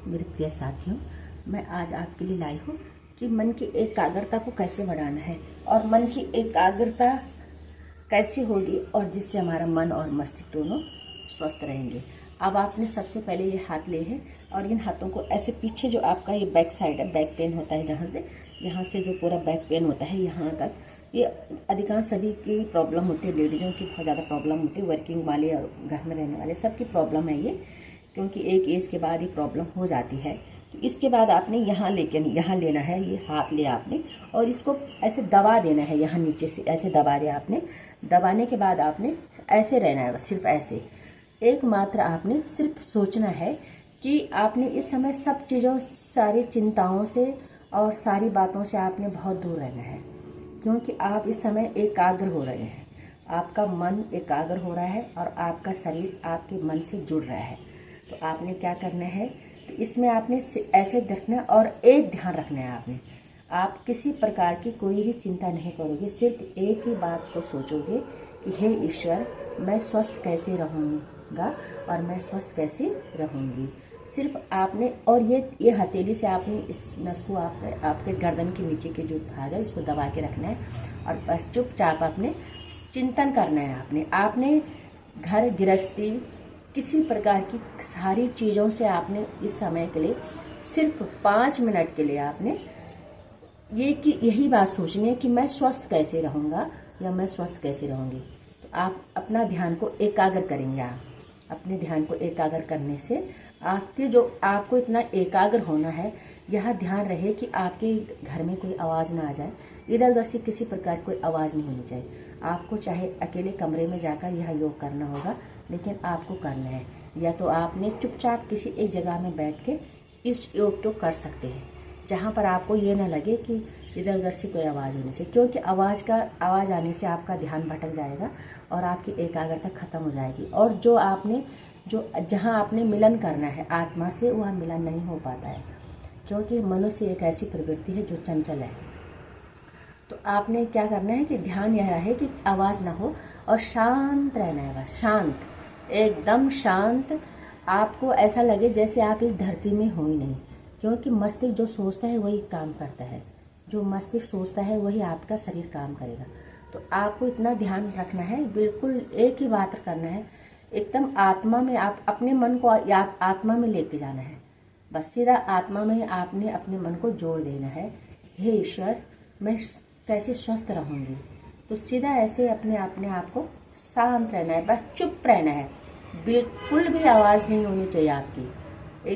मेरे प्रिय साथियों, मैं आज आपके लिए लाई हूँ कि मन की एकाग्रता को कैसे बढ़ाना है और मन की एकाग्रता कैसे होगी और जिससे हमारा मन और मस्तिष्क दोनों स्वस्थ रहेंगे। अब आपने सबसे पहले ये हाथ लिए हैं और इन हाथों को ऐसे पीछे, जो आपका ये बैक साइड है, बैक पेन होता है, यहाँ से जो पूरा बैक पेन होता है यहाँ तक, ये अधिकांश सभी की प्रॉब्लम होती है। लेडीज़ों की बहुत ज़्यादा प्रॉब्लम होती है, वर्किंग वाले और घर में रहने वाले सबकी प्रॉब्लम है ये, क्योंकि एक एज के बाद ये प्रॉब्लम हो जाती है। तो इसके बाद आपने यहाँ लेना है, ये हाथ लिया आपने और इसको ऐसे दबा देना है, यहाँ नीचे से ऐसे दबा दिया आपने। दबाने के बाद आपने ऐसे रहना है, सिर्फ ऐसे एकमात्र आपने सिर्फ सोचना है कि आपने इस समय सब चीज़ों, सारी चिंताओं से और सारी बातों से आपने बहुत दूर रहना है, क्योंकि आप इस समय एकाग्र हो रहे हैं। आपका मन एकाग्र हो रहा है और आपका शरीर आपके मन से जुड़ रहा है। तो आपने क्या करना है, इसमें आपने ऐसे देखना और एक ध्यान रखना है आपने। आप किसी प्रकार की कोई भी चिंता नहीं करोगे, सिर्फ एक ही बात को सोचोगे कि हे ईश्वर, मैं स्वस्थ कैसे रहूँगा और मैं स्वस्थ कैसे रहूँगी। सिर्फ आपने, और ये हथेली से आपने इस नस को आपके गर्दन के नीचे के जो भाग है इसको दबा के रखना है और बस चुपचाप अपने चिंतन करना है। आपने घर गृहस्थी किसी प्रकार की सारी चीज़ों से आपने इस समय के लिए सिर्फ 5 मिनट के लिए आपने यही बात सोचनी है कि मैं स्वस्थ कैसे रहूँगा या मैं स्वस्थ कैसे रहूँगी। तो आप अपना ध्यान को एकाग्र करेंगे। आप अपने ध्यान को एकाग्र करने से आपको इतना एकाग्र होना है, यह ध्यान रहे कि आपके घर में कोई आवाज़ ना आ जाए, इधर उधर से किसी प्रकार कोई आवाज़ नहीं होनी चाहिए। आपको चाहे अकेले कमरे में जाकर यह योग करना होगा, लेकिन आपको करना है, या तो आपने चुपचाप किसी एक जगह में बैठ के इस योग को कर सकते हैं, जहाँ पर आपको ये ना लगे कि इधर उधर से कोई आवाज़ होनी चाहिए, क्योंकि आवाज़ आने से आपका ध्यान भटक जाएगा और आपकी एकाग्रता खत्म हो जाएगी। और जहाँ आपने मिलन करना है आत्मा से, वह मिलन नहीं हो पाता है, क्योंकि मनुष्य एक ऐसी प्रवृत्ति है जो चंचल है। तो आपने क्या करना है कि ध्यान यह रहे कि आवाज़ ना हो और शांत रहना है, बस शांत, एकदम शांत। आपको ऐसा लगे जैसे आप इस धरती में हो ही नहीं, क्योंकि मस्तिष्क जो सोचता है वही काम करता है, जो मस्तिष्क सोचता है वही आपका शरीर काम करेगा। तो आपको इतना ध्यान रखना है, बिल्कुल एक ही बात करना है, एकदम आत्मा में। आप अपने मन को आत्मा में लेके जाना है, बस सीधा आत्मा में आपने अपने मन को जोड़ देना है। हे ईश्वर, मैं कैसे स्वस्थ रहूँगी। तो सीधा ऐसे अपने आप को शांत रहना है, बस चुप रहना है, बिल्कुल भी आवाज़ नहीं होनी चाहिए आपकी।